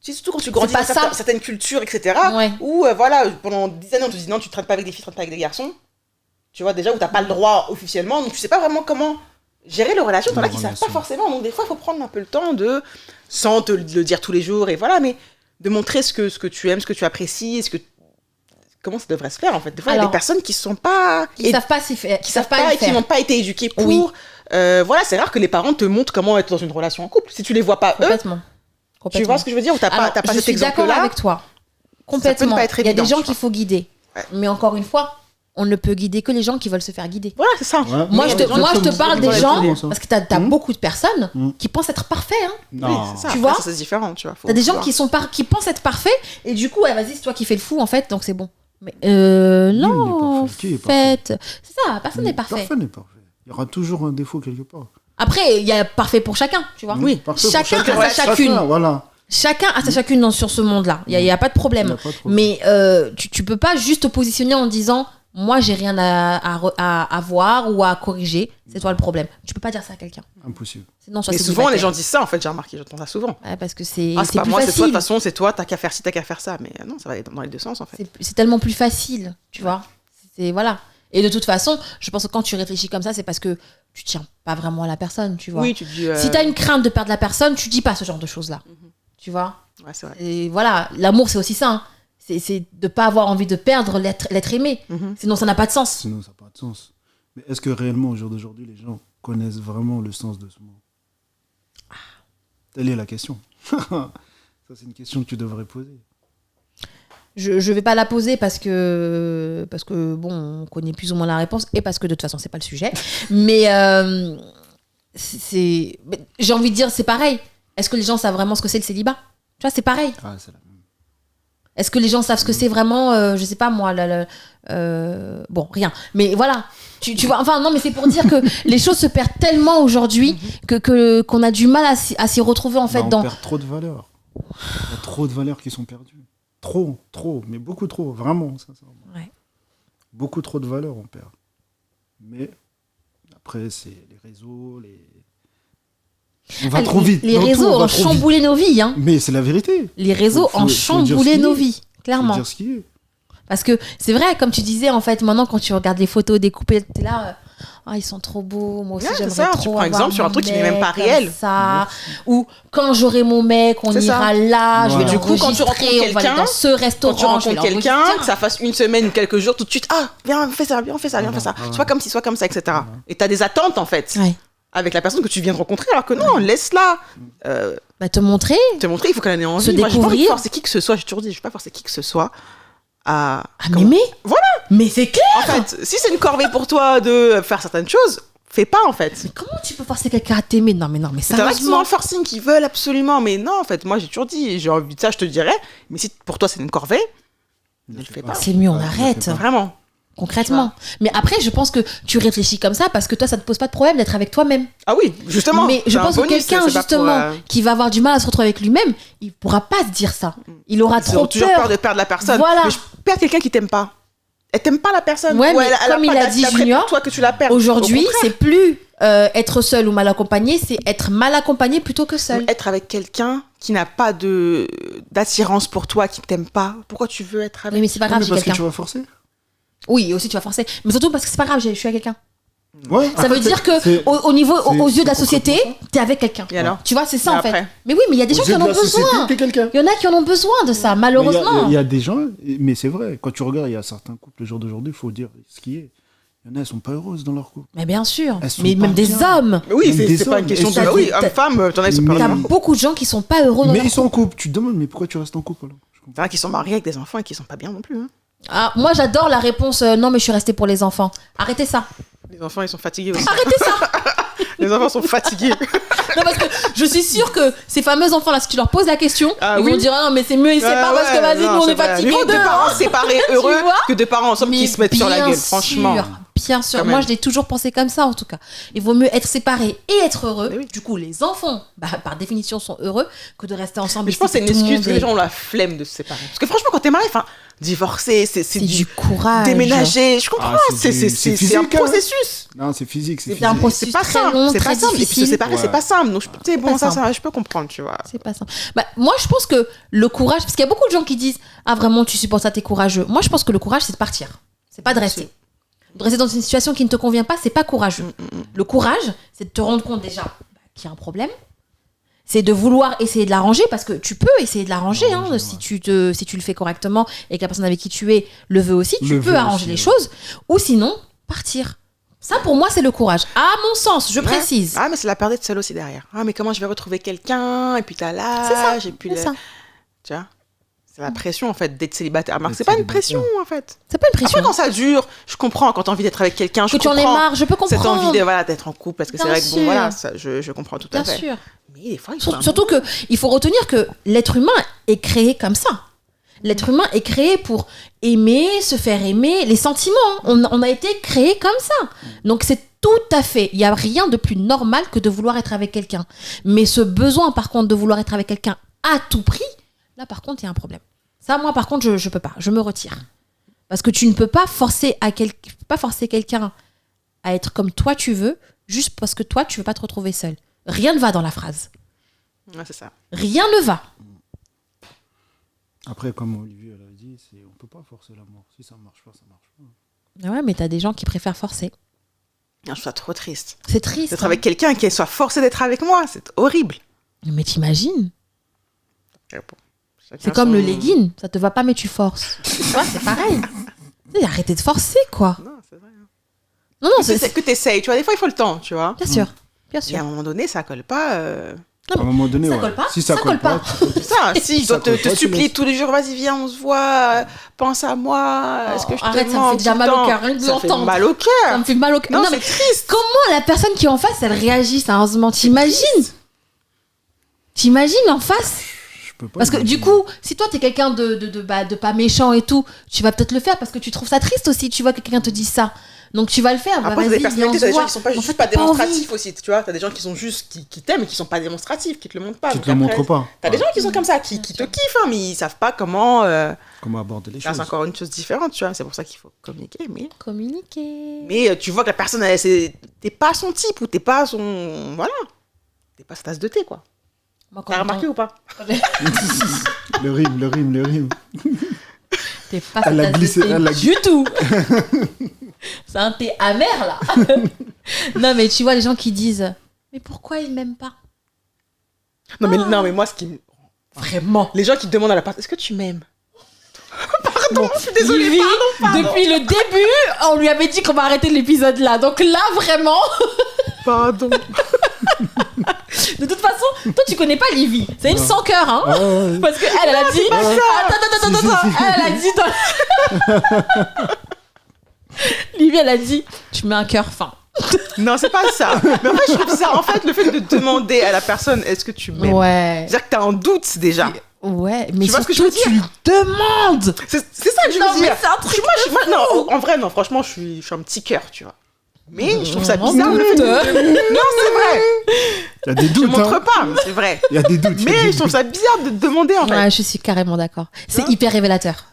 Tu sais, surtout quand tu grandis dans certaines cultures, etc.
Ouais.
Où, voilà, pendant 10 années, on te dit non, tu ne traites pas avec des filles, tu traites pas avec des garçons. Tu vois, déjà, où t'as pas le droit officiellement. Donc, tu sais pas vraiment comment gérer les relations. T'en as qui savent pas forcément. Donc, des fois, il faut prendre un peu le temps de, sans te le dire tous les jours, et voilà, mais de montrer ce que tu aimes, ce que tu apprécies, comment ça devrait se faire, en fait. Des fois, il y a des personnes qui sont pas...
Qui savent pas s'y faire.
Qui savent pas et qui n'ont pas été éduquées pour... Oui. Voilà, c'est rare que les parents te montrent comment être dans une relation en couple. Si tu les vois pas
Complètement.
Tu vois ce que je veux dire, ou t'as pas cet exemple-là.
Je suis d'accord avec toi. Complètement. Il y a des gens qu'il faut guider.
Ouais.
Mais encore une fois, on ne peut guider que les gens qui veulent se faire guider.
Voilà, c'est ça.
Ouais.
Moi, je te parle des gens, parce que t'as beaucoup de personnes qui pensent être parfaits. Hein.
Non.
Oui, c'est ça.
Tu vois,
ça, c'est différent, tu vois.
T'as des gens qui pensent être parfaits, et du coup, vas-y, c'est toi qui fais le fou, en fait, donc c'est bon. Mais non, en fait, c'est ça, personne n'est parfait.
Personne n'est parfait. Il y aura toujours un défaut quelque part.
Après, il y a parfait pour chacun, tu vois.
Oui,
chacun a sa chacune.
Voilà.
Chacun a sa chacune sur ce monde-là. Il y a pas de problème. Mais tu peux pas juste te positionner en disant moi, j'ai rien à voir ou à corriger. C'est toi le problème. Tu peux pas dire ça à quelqu'un.
Impossible.
Sinon, soit
Mais
c'est
souvent, les
célibataire.
gens disent ça, en fait, j'ai remarqué, j'entends ça souvent.
Ouais, parce que c'est
Ah, c'est pas
plus
moi, c'est toi, de
facile.
toute façon, c'est toi, t'as qu'à faire ci, t'as qu'à faire ça. Mais non, ça va aller dans les deux sens, en fait.
C'est tellement plus facile, tu vois. Voilà. Et de toute façon, je pense que quand tu réfléchis comme ça, c'est parce que tu tiens pas vraiment à la personne, tu vois.
Oui, tu te dis.
Si t'as une crainte de perdre la personne, tu dis pas ce genre de choses-là. Tu vois.
Ouais, c'est vrai.
Et voilà, l'amour, c'est aussi ça. Hein. C'est de pas avoir envie de perdre l'être aimé. Sinon, ça n'a pas de sens.
Sinon, ça n'a pas de sens. Mais est-ce que réellement, au jour d'aujourd'hui, les gens connaissent vraiment le sens de ce mot? Telle est la question. Ça, c'est une question que tu devrais poser.
Je vais pas la poser parce que bon, on connaît plus ou moins la réponse et parce que de toute façon, c'est pas le sujet. Mais j'ai envie de dire, c'est pareil. Est-ce que les gens savent vraiment ce que c'est le célibat? Tu vois, c'est pareil.
Ah, c'est la même.
Est-ce que les gens savent ce que c'est vraiment, je sais pas moi, bon, rien. Mais voilà, tu vois, enfin non, mais c'est pour dire que les choses se perdent tellement aujourd'hui qu'on a du mal à s'y retrouver en fait
on
dans...
perd trop de valeurs. Il y a trop de valeurs qui sont perdues. Trop, mais beaucoup trop, vraiment, sincèrement.
Ouais.
Beaucoup trop de valeurs on perd. Mais après, c'est les réseaux, on va trop vite.
Les
Dans tout,
réseaux
on va
ont
trop vite.
chamboulé nos vies, hein.
Mais c'est la vérité.
Les réseaux
Faut
ont
dire
chamboulé
ce qui
nos
est.
vies, clairement.
Faut dire ce qui est.
Parce que c'est vrai, comme tu disais, en fait, maintenant, quand tu regardes les photos des couples, t'es là, ils sont trop beaux, moi aussi,
Ouais, c'est
j'aimerais
ça,
trop
tu prends
avoir
exemple sur un
mon
truc qui n'est même pas
mec
réel.
comme ça. Ou quand j'aurai mon mec, on
C'est
ira
ça.
là, je vais
Voilà.
Du coup, quand tu
l'enregistrer,
rencontres
on va aller
quelqu'un,
dans ce restaurant,
Quand tu rencontres
je vais
quelqu'un,
l'enregistrer.
que ça fasse une semaine ou quelques jours, tout de suite, ah, viens, fais ça, viens, on fait ça, viens, on fait ça.
Voilà.
Soit comme ci, soit comme ça, etc. Et t'as des attentes, en fait,
Ouais.
avec la personne que tu viens de rencontrer, alors que non, laisse-la
Bah, te montrer,
te montrer, il faut qu'elle en ait envie.
Se
Moi, j'ai pas envie de
découvrir.
forcer qui que ce soit, j'ai toujours dit, je vais pas forcer qui que ce soit à
m'aimer.
Voilà.
Mais c'est clair.
En fait, si c'est une corvée pour toi de faire certaines choses, fais pas, en fait.
Mais comment tu peux forcer quelqu'un à t'aimer? Non, mais
T'en as qui sont
sérieusement.
dans le forcing, qui veulent absolument, mais non, en fait, moi, j'ai toujours dit, j'ai envie de ça, je te dirais, mais si pour toi, c'est une corvée, ne le fais pas.
C'est mieux, on
Ouais,
arrête.
Vraiment.
Concrètement. Mais après, je pense que tu réfléchis comme ça parce que toi, ça te pose pas de problème d'être avec toi-même.
Ah oui, justement.
Mais je
c'est un
pense que
bonus,
quelqu'un,
c'est pas pour,
justement, qui va avoir du mal à se retrouver avec lui-même, il pourra pas se dire ça. Il aura
Ils
trop
ont toujours
peur.
peur de perdre la personne.
Voilà.
Mais perdre quelqu'un qui t'aime pas. Elle t'aime pas la personne.
Ouais,
Ou
mais
elle a
comme
pas
il a dit
d'attrait
Junior,
pour toi que tu la perds.
Aujourd'hui,
Au contraire.
c'est plus être seul ou mal accompagné, c'est être mal accompagné plutôt que seul.
Être avec quelqu'un qui n'a pas d'attirance pour toi, qui t'aime pas. Pourquoi tu veux être avec
Oui, mais c'est pas
Non,
grave,
mais
j'ai
parce que
quelqu'un.
tu vas forcer.
Oui, aussi tu vas forcer. Mais surtout parce que c'est pas grave, je suis avec quelqu'un.
Ouais,
Ça veut dire que au niveau, aux yeux de la société, t'es avec quelqu'un.
Et alors
Tu vois, c'est ça
Et
en fait.
après
Mais oui, mais il y a des gens qui en ont besoin.
T'es quelqu'un.
Il y en a qui en ont besoin de ça,
Mais
malheureusement.
Il y a des gens, mais c'est vrai, quand tu regardes, il y a certains couples le jour d'aujourd'hui, il faut dire ce qui est. Il y en a, elles sont pas heureuses dans leur couple.
Mais bien sûr.
Elles sont
Mais
pas
même des
bien.
hommes.
Mais oui,
Même des
c'est pas une
hommes.
question
Et
de.
ça,
Oui,
t'as-
homme-femme, t'en as qui sont pas
Mais-
T'as
bien.
beaucoup de gens qui sont pas heureux dans
Mais
leur
ils sont en couple. Tu te demandes, mais pourquoi tu restes en couple alors? Je comprends.
T'en as qui sont mariés avec des enfants et qui sont pas bien non plus. Hein.
Ah, moi j'adore la réponse non mais je suis restée pour les enfants. Arrêtez ça.
Les enfants, ils sont fatigués aussi.
Arrêtez ça.
Les enfants sont fatigués.
Non parce que je suis sûre que ces fameux enfants là si tu leur poses la question,
Ah
ils
oui.
vont dire ah non mais c'est mieux ils se séparent parce que vas-y
non,
nous on
c'est
est
vrai.
fatigués
Mieux vaut
d'eux.
deux parents séparés heureux
vois
que deux parents ensemble qui se mettent sur la
bien
gueule, franchement.
sûr, bien sûr.
Quand
Moi
même.
je l'ai toujours pensé comme ça en tout cas. Il vaut mieux être séparés et être heureux.
Mais oui.
Du coup les enfants par définition sont heureux que de rester ensemble.
Mais je pense que c'est une
tout le
excuse
monde
que les
est-
gens ont la flemme de se séparer. Parce que franchement, quand t'es marié, enfin, divorcer, c'est
C'est du courage.
déménager. Je comprends,
Ah, c'est
c'est un
physique, hein.
processus.
Non, c'est physique. C'est
C'est un
physique.
processus
C'est pas
très
simple,
long,
c'est
très
pas simple. Et puis se
difficile.
séparer, c'est
Ouais.
pas simple. Donc, tu sais, bon,
pas
ça,
simple.
je peux comprendre, tu vois.
C'est pas simple. Bah, moi, je pense que le courage, parce qu'il y a beaucoup de gens qui disent ah vraiment tu supportes ça, t'es courageux. Moi, je pense que le courage, c'est de partir. C'est pas de rester. De rester dans une situation qui ne te convient pas, c'est pas courageux. Le courage, c'est de te rendre compte déjà qu'il y a un problème. C'est de vouloir essayer de l'arranger parce que tu peux essayer de l'arranger hein,
Arranger,
si
ouais.
tu le fais correctement et que la personne avec qui tu es le veut aussi, tu
Le
peux
veut
arranger
aussi,
les
ouais.
choses ou sinon partir. Ça pour moi c'est le courage. À mon sens, je précise.
Ah, mais c'est la peur d'être seule aussi derrière. Ah, mais comment je vais retrouver quelqu'un? Et puis t'as
C'est ça,
l'âge, et puis
c'est
le-
ça.
Tu vois? C'est la pression, en fait, d'être célibataire. Alors,
D'être
c'est pas une
célibataire.
pression, en fait.
C'est pas une pression.
Après, quand ça dure, je comprends quand t'as envie d'être avec quelqu'un. Je
que tu en aies
comprends
marre, je peux comprendre.
cette envie de, voilà, d'être en couple, parce que c'est
Bien
vrai que, bon,
sûr.
voilà, ça, je comprends tout à
Bien
fait.
sûr.
Mais des fois, il faut
Surtout que il faut retenir que l'être humain est créé comme ça. L'être humain est créé pour aimer, se faire aimer, les sentiments. On a été créé comme ça. Donc c'est tout à fait. Il n'y a rien de plus normal que de vouloir être avec quelqu'un. Mais ce besoin, par contre, de vouloir être avec quelqu'un à tout prix, là, par contre, il y a un problème. Ça, moi, par contre, je peux pas. Je me retire. Parce que tu ne peux pas forcer quelqu'un à être comme toi tu veux, juste parce que toi, tu veux pas te retrouver seul. Rien ne va dans la phrase.
Ouais, c'est ça.
Rien ne va.
Après, comme Olivier l'a dit, on peut pas forcer l'amour. Si ça marche pas, ça marche pas.
Ouais, mais t'as des gens qui préfèrent forcer.
Non, je suis trop triste.
C'est triste.
D'être avec quelqu'un qui soit forcé d'être avec moi, c'est horrible.
Mais t'imagines?
Chacun
C'est comme
son-
le legging. Ça te va pas, mais tu forces. Tu vois, c'est pareil. Arrêtez de forcer, quoi.
Non, c'est vrai.
Non,
C'est que t'essayes, tu vois. Des fois, il faut le temps, tu vois.
Bien sûr. Bien
Et à un
sûr.
moment donné, ça colle pas.
À un moment donné,
Ça
ouais.
colle pas,
Si ça colle pas,
C'est ça. Si je dois
Ça colle
te
pas, tu
supplier
laisses.
tous les jours, vas-y, viens, on se voit. Pense à moi. Est-ce que je
arrête,
te
ça me
manque
fait déjà
tout
mal
le
au
temps
cœur, rien de
Ça fait
l'entendre.
mal au
Ça
cœur.
me fait mal au cœur.
Non,
Non,
c'est
mais
triste.
comment la personne qui est en face, elle réagit sérieusement? T'imagines? T'imagines en face?
je peux pas.
Parce que du coup, si toi t'es quelqu'un de pas méchant et tout, tu vas peut-être le faire parce que tu trouves ça triste aussi. Tu vois que quelqu'un te dit ça, donc tu vas le faire.
Après,
Bah,
t'as des
vas-y, viens, on
personnalités,
se
t'as des gens
voit.
qui sont pas
En
juste
fait,
pas
t'as envie.
démonstratifs aussi, tu vois. T'as des gens qui sont juste, qui t'aiment, mais qui sont pas démonstratifs, qui te le montrent pas.
Qui
Donc
te le
après,
montrent pas.
T'as des gens qui sont comme ça, qui te kiffent, hein, mais ils savent pas comment.
Comment aborder les
Ça,
choses.
c'est encore une chose différente, tu vois. C'est pour ça qu'il faut communiquer,
Communiquer.
mais tu vois que la personne, t'es pas son type ou t'es pas son. Voilà. T'es pas sa tasse de thé, quoi.
Moi,
T'as remarqué ou pas?
Le rime.
T'es pas
Elle a
sa tasse de
glissé,
thé
elle a-
du tout. C'est un thé amer là. Non mais tu vois les gens qui disent mais pourquoi ils m'aiment pas?
Non, mais moi, ce qui me.
Vraiment.
Les gens qui te demandent à la part, est-ce que tu m'aimes? Pardon, je suis désolée,
Livy,
pardon.
depuis le début, on lui avait dit qu'on va arrêter l'épisode là. Donc là vraiment,
Pardon.
de toute façon, toi tu connais pas Livy. C'est une sans cœur hein.
Ah, ouais.
Parce que elle a dit attends. Elle a dit Livy elle a dit tu mets un cœur fin.
Non, c'est pas ça. Mais en fait, je trouve ça, en fait, le fait de demander à la personne, est-ce que tu m'aimes?
Ouais.
C'est-à-dire que t'as un doute déjà.
Ouais, mais
Tu vois ce que je veux
surtout tu demandes.
C'est ça que je
Non,
veux
mais
dire.
c'est un truc
Moi, non, en vrai, non, franchement, je suis un petit cœur, tu vois. Mais je trouve ça bizarre le fait
de...
Non, c'est vrai.
Il y a des
Je
doutes.
montre
hein.
pas, mais c'est vrai.
Il y a des doutes. il y a
Mais
des
je trouve
doutes.
ça bizarre de te demander, en fait.
Ouais, je suis carrément d'accord. C'est
Hein
hyper révélateur.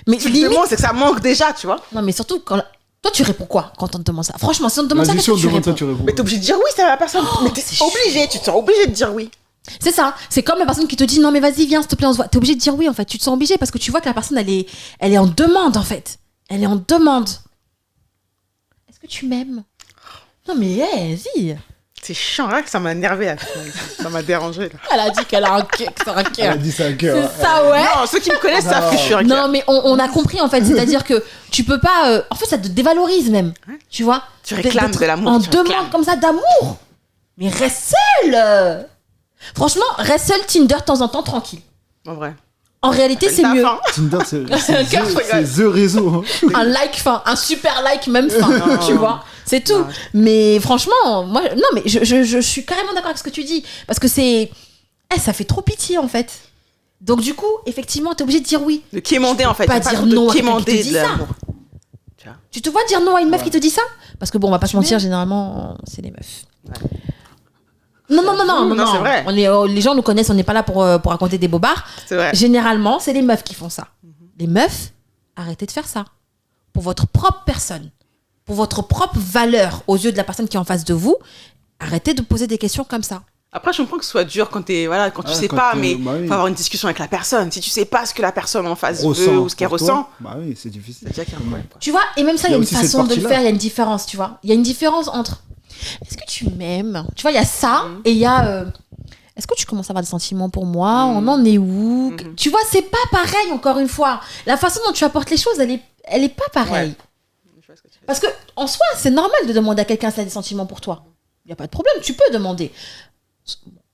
Mais
Tu te
limite...
demandes, c'est que ça manque déjà, tu vois.
Non, mais surtout, quand... toi, tu réponds quoi quand on te demande ça? Franchement, si on te demande ça,
Vas-y,
qu'est-ce
si on
que
te
tu
demande ça,
réponds?
tu réponds.
Mais t'es obligé de dire oui, c'est à la personne. Mais t'es
c'est
obligé, tu te sens obligé de dire oui.
C'est ça. C'est comme la personne qui te dit non, mais vas-y, viens, s'il te plaît, on se voit. T'es obligé de dire oui, en fait. Tu te sens obligé parce que tu vois que la personne, elle est en demande, en fait. Elle est en demande. Est-ce que tu m'aimes? Non, mais vas-y.
C'est chiant, hein, que ça m'a énervé, là. Ça m'a dérangé, là.
Elle a dit qu'elle a un cœur. C'est un
Elle a
cœur.
dit ça à cœur.
C'est ça, ouais.
Non, ceux qui me connaissent savent que je suis un
Non,
cœur.
mais on a compris en fait, c'est-à-dire que tu peux pas. En fait, ça te dévalorise même. Tu vois?
Tu réclames
D'être
de l'amour,
En
tu
demande
réclames.
comme ça d'amour. Mais reste seul. Franchement, reste seul Tinder de temps en temps tranquille.
En vrai.
En réalité, c'est
Ta
mieux.
fin.
Tinder, c'est
Cœur, je rigole.
the réseau. hein.
Un like fin, un super like même fin,
Non.
tu vois. C'est tout.
Non.
Mais franchement, moi, non, mais je suis carrément d'accord avec ce que tu dis. Parce que c'est. Ça fait trop pitié en fait. Donc du coup, effectivement, t'es obligé de dire oui.
De quémander, en fait.
pas
T'as
dire
trop de
non à quelqu'un qui te
quémander
dit
de
ça.
l'amour. Tu vois.
Tu te vois dire non à une meuf
Ouais.
qui te dit ça? Parce que bon, on va pas se mentir, généralement, c'est les meufs.
Ouais.
Non,
c'est vrai.
On est, les gens nous connaissent, on n'est pas là pour raconter des bobards.
C'est vrai.
Généralement, c'est les meufs qui font ça. Les meufs, arrêtez de faire ça. Pour votre propre personne, pour votre propre valeur aux yeux de la personne qui est en face de vous, arrêtez de poser des questions comme ça.
Après, je comprends que ce soit dur quand tu
Ah,
sais
quand
pas,
t'es-
mais
bah oui.
faut avoir une discussion avec la personne. Si tu sais pas ce que la personne en face veut
Ressent
ou ce qu'elle
pour toi,
ressent,
Bah oui, c'est difficile.
c'est déjà qu'il y a un problème. quoi.
Tu vois, et même ça, il y a une
aussi cette
façon de le
partie-là.
faire, il y a une différence, tu vois. Il y a une différence entre est-ce que tu m'aimes? Tu vois, il y a ça et il y a est-ce que tu commences à avoir des sentiments pour moi? On en est où? Tu vois, c'est pas pareil, encore une fois. La façon dont tu apportes les choses, elle est pas pareille.
Ouais. Je vois ce que tu veux dire.
Parce que, en soi, c'est normal de demander à quelqu'un s'il a des sentiments pour toi. Il n'y a pas de problème, tu peux demander.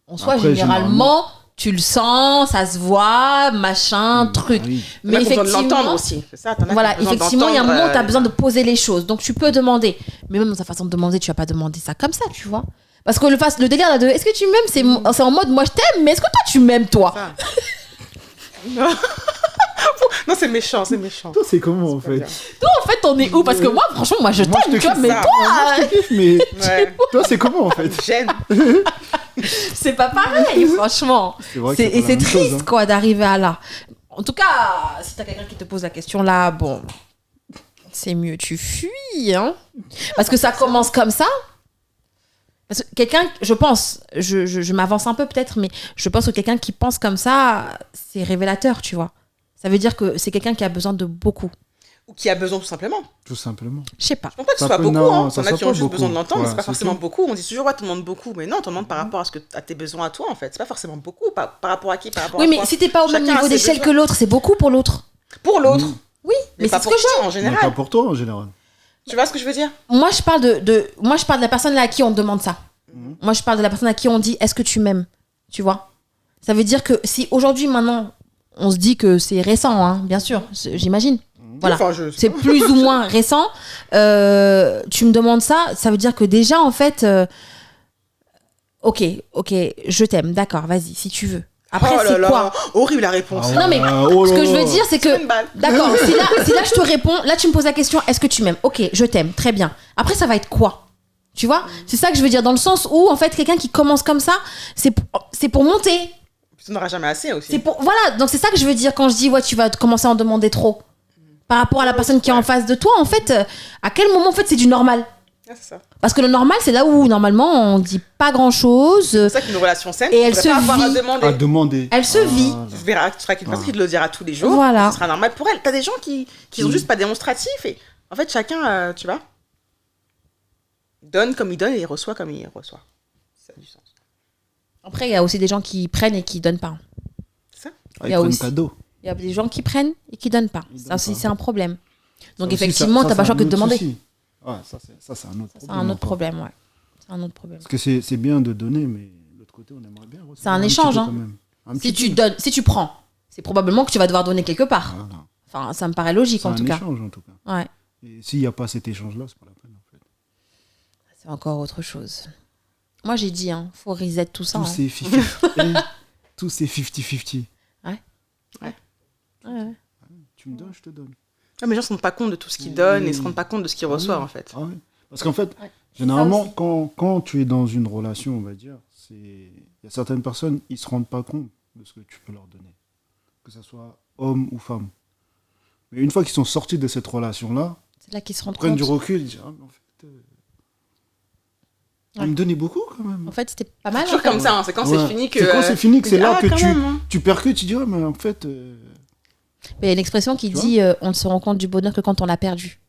En soi,
Après,
généralement, tu le sens, ça se voit, machin, truc.
Oui.
Il y en a
Mais
qui ont besoin de l'entendre
effectivement,
aussi. C'est ça, t'en as qui
voilà,
ont besoin
effectivement, il y a un
d'entendre,
moment où tu as besoin de poser les choses. Donc, tu peux demander. Mais même dans ta façon de demander, tu vas pas demander ça comme ça, tu vois. Parce que le délire là de est-ce que tu m'aimes, c'est en mode moi je t'aime, mais est-ce que toi tu m'aimes, toi?
ça. Non, Non, c'est méchant, c'est méchant.
Toi, c'est comment en
C'est pas
fait
bien.
Toi, en fait, on est où? Parce que moi, franchement, moi je
Moi, je
t'aime,
te
tu vois,
kiffe
mais
ça.
toi,
Je te kiffe, mais
Ouais.
toi, c'est comment en fait
Gêne.
c'est pas pareil, franchement.
C'est vrai que
Et
pas la
c'est
même chose,
triste,
hein.
quoi, d'arriver à là. En tout cas, si t'as quelqu'un qui te pose la question là, bon, c'est mieux tu fuis, hein. Parce que ça commence comme ça. Parce que quelqu'un, je pense, je m'avance un peu peut-être, mais je pense que quelqu'un qui pense comme ça, c'est révélateur, tu vois. Ça veut dire que c'est quelqu'un qui a besoin de beaucoup.
Ou qui a besoin tout simplement.
Tout simplement.
Je sais pas.
Je pense pas que ce
Ça
soit
peut-
beaucoup.
non,
Hein.
ça
T'en as
soit
qui ont
pas
juste
beaucoup.
besoin de l'entendre,
Voilà,
c'est pas
c'est
forcément
tout.
beaucoup. On dit toujours, ouais, t'en demandes beaucoup. Mais non, t'en demandes par rapport à tes besoins à toi, en fait. C'est pas forcément beaucoup. Par rapport à qui, par rapport
Oui,
à
mais
quoi.
si t'es pas au même
Chacun a
niveau
ses
d'échelle
besoins.
que l'autre, c'est beaucoup pour l'autre.
Pour l'autre.
Oui,
Mais
mais
pas
c'est ce
pour
que je
toi, en
Mais
général.
pas pour toi en général.
Tu vois ce que je veux dire?
Moi, je parle moi, je parle de la personne là à qui on demande ça. Moi, je parle de la personne à qui on dit est-ce que tu m'aimes? Tu vois? Ça veut dire que si aujourd'hui, maintenant, on se dit que c'est récent, hein, bien sûr, j'imagine. Voilà.
Enfin,
C'est plus ou moins récent. Tu me demandes ça, ça veut dire que déjà, en fait, ok, je t'aime, d'accord, vas-y, si tu veux. Après,
oh là
c'est
là,
quoi?
horrible la réponse.
Ah
Non, mais
oh
ce
là
que je veux
là.
dire, c'est
C'est
que
une balle.
d'accord, si là je te réponds, là tu me poses la question, est-ce que tu m'aimes? Ok, je t'aime, très bien. Après, ça va être quoi? Tu vois? C'est ça que je veux dire, dans le sens où, en fait, quelqu'un qui commence comme ça, c'est pour monter.
Tu n'auras jamais assez aussi.
C'est pour, voilà, donc c'est ça que je veux dire quand je dis, ouais, tu vas commencer à en demander trop. Par rapport à la personne qui est en face de toi, en fait, à quel moment, en fait, c'est du normal?
Ah, c'est ça.
Parce que le normal, c'est là où, normalement, on dit pas grand-chose.
C'est ça qu'une relation saine,
Et elle
tu
se
devrais pas avoir à
vit.
demander.
À demander.
Elle se vit.
Tu verras, tu seras avec une personne qui te le dira tous les jours.
Voilà.
Ce sera normal pour elle. T'as des gens qui sont juste pas démonstratifs. Et en fait, chacun, tu vois, donne comme il donne et il reçoit comme il reçoit. Ça a du sens.
Après, il y a aussi des gens qui prennent et qui donnent pas.
C'est ça.
Il y a
Avec un
aussi-
cadeau.
Il y a des gens qui prennent et qui donnent pas.
Ils
Ça
donnent
aussi,
pas.
c'est un problème. Donc,
Ça aussi,
effectivement,
ça,
t'as pas le choix que de
c'est un autre
demander.
souci. Ouais, ça, c'est un autre
C'est
problème.
un autre
encore.
problème, ouais. C'est un autre problème.
Parce que c'est bien de donner, mais de l'autre côté, on aimerait bien recevoir.
C'est un
petit
échange,
peu
hein.
quand même. Un
Si
petit
tu
peu.
donnes, si tu prends, c'est probablement que tu vas devoir donner quelque part.
Voilà.
Enfin, ça me paraît logique,
C'est
en
un
tout cas.
échange, en tout cas.
Ouais.
Et s'il n'y a pas cet échange-là, c'est pas la peine, en fait.
C'est encore autre chose. Moi, j'ai dit, hein, faut reset tout ça.
Tout
hein.
c'est 50-50. Tout c'est 50-50.
Ouais.
Tu me donnes, je te donne.
Ah, mais les gens se rendent pas compte de tout ce qu'ils donnent et se rendent pas compte de ce qu'ils reçoivent, en fait.
Ah ouais. Parce qu'en fait,
Ouais.
généralement,
aussi.
quand tu es dans une relation, on va dire, il y a certaines personnes, ils se rendent pas compte de ce que tu peux leur donner. Que ce soit homme ou femme. Mais une fois qu'ils sont sortis de cette relation-là,
C'est là qu'ils se rendent
ils prennent
compte.
du recul, ils disent, ah, mais en fait,
Ouais.
il me donnait beaucoup quand même.
En fait, c'était pas
C'est
mal.
toujours
en fait.
comme ça, hein. C'est quand
Ouais.
c'est fini que.
C'est quand c'est fini que c'est là que
quand même, hein.
tu percutes, tu dis, ouais, mais en fait,
Mais il y a une expression qui
Tu
dit on ne se rend compte du bonheur que quand on l'a perdu.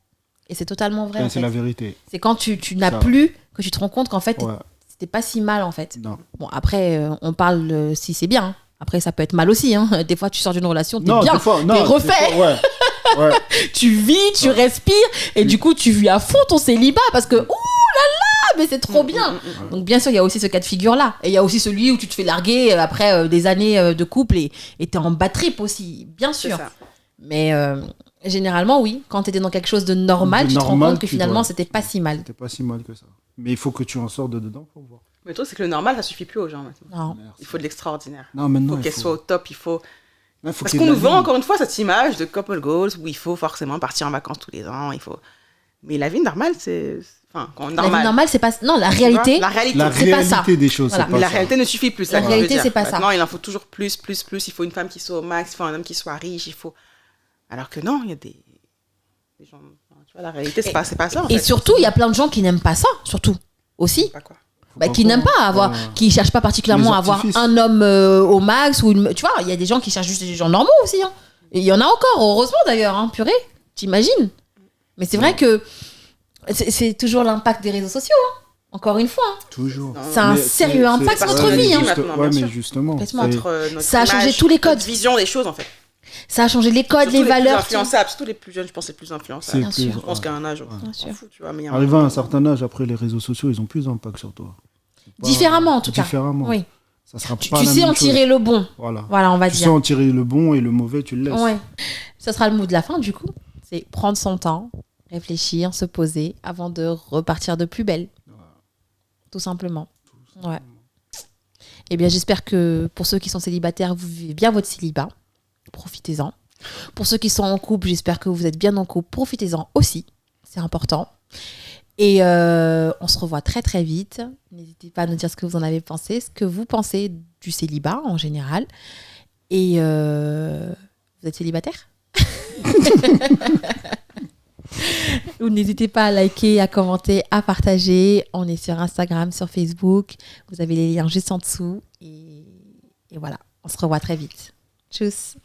Et c'est totalement vrai. en
c'est
fait.
la vérité.
C'est quand tu n'as
Ça.
plus que tu te rends compte qu'en fait,
Ouais.
c'était pas si mal en fait.
Non.
Bon, après, on parle si c'est bien. Après, ça peut être mal aussi. Hein. Des fois, tu sors d'une relation, t'es
Non,
bien,
des fois, non,
t'es
des
refait.
fois, ouais. Ouais.
Tu vis, tu respires, et du coup, tu vis à fond ton célibat parce que, ouh là là, mais c'est trop bien. Donc, bien sûr, il y a aussi ce cas de figure-là. Et il y a aussi celui où tu te fais larguer après des années de couple et t'es en bad trip aussi, bien
C'est
sûr.
ça.
Mais généralement, oui, quand t'étais dans quelque chose de normal,
De
tu te rends
normal,
compte que
tu
finalement,
dois-
c'était pas si mal.
C'était pas si mal que ça. Mais il faut que tu en sortes de dedans pour voir.
Mais le truc, c'est que le normal, ça suffit plus aux gens maintenant.
Non.
Merci.
Il faut de l'extraordinaire.
Non,
Il
maintenant,
faut qu'elle soit au top, il faut...
Là, faut
Parce
qu'il y
qu'on
ait de
nous
la
vend
vie.
encore une fois cette image de couple goals où il faut forcément partir en vacances tous les ans, il faut... Mais la vie normale, c'est... Enfin, quand
La vie normale, c'est pas. Non, la
Tu vois,
réalité.
la réalité.
La
c'est pas ça.
réalité des choses,
Voilà.
c'est
Mais
pas
la
ça.
réalité ne suffit plus.
La réalité, c'est pas ça.
Maintenant, il en faut toujours plus. Il faut une femme qui soit au max, il faut un homme qui soit riche, il faut... Alors que non, il y a des gens... enfin, tu vois, la réalité, c'est pas ça, en
Et
fait.
surtout, il y a plein de gens qui n'aiment pas ça, surtout. Aussi.
Pas quoi.
Bah, qui n'aiment pas avoir. Qui cherchent pas particulièrement
Les
à avoir
artifices.
un homme au max ou une. Tu vois, il y a des gens qui cherchent juste des gens normaux aussi. Hein. Et il y en a encore, heureusement d'ailleurs, hein, purée. T'imagines. Mais c'est vrai que c'est toujours l'impact des réseaux sociaux. Hein. Encore une fois. Hein.
Toujours.
C'est un
Mais
sérieux impact
sur
ouais,
notre
mais
vie, hein,
juste-
maintenant,
ouais,
bien
mais
sûr.
justement.
Complètement.
c'est-
Notre
Ça a changé
image,
tous les codes.
notre vision des choses, en fait.
Ça a changé les codes,
Surtout
les
plus
valeurs.
influençables, surtout les plus jeunes, je pense, les plus influençables.
C'est
Bien
plus-
sûr.
Je pense qu'à un âge,
Bien
on
sûr.
s'en fout, tu vois. Mais il y a
Arrivé à un certain âge, après les réseaux sociaux, ils ont plus d'impact sur toi. C'est pas-
Différemment, en tout cas.
Différemment.
Oui.
Ça sera
Tu
pas la
sais
même
en
chose.
tirer le bon.
Voilà.
Voilà, on va
Tu sais
dire.
en tirer le bon et le mauvais, tu le laisses.
Ouais. Ça sera le mot de la fin, du coup. C'est prendre son temps, réfléchir, se poser avant de repartir de plus belle. Tout simplement. Ouais. Eh bien, j'espère que pour ceux qui sont célibataires, vous vivez bien votre célibat. Profitez-en. Pour ceux qui sont en couple, j'espère que vous êtes bien en couple. Profitez-en aussi. C'est important. Et on se revoit très très vite. N'hésitez pas à nous dire ce que vous en avez pensé, ce que vous pensez du célibat en général. Et vous êtes célibataire ? Ou n'hésitez pas à liker, à commenter, à partager. On est sur Instagram, sur Facebook. Vous avez les liens juste en dessous. Et voilà, on se revoit très vite. Tchuss.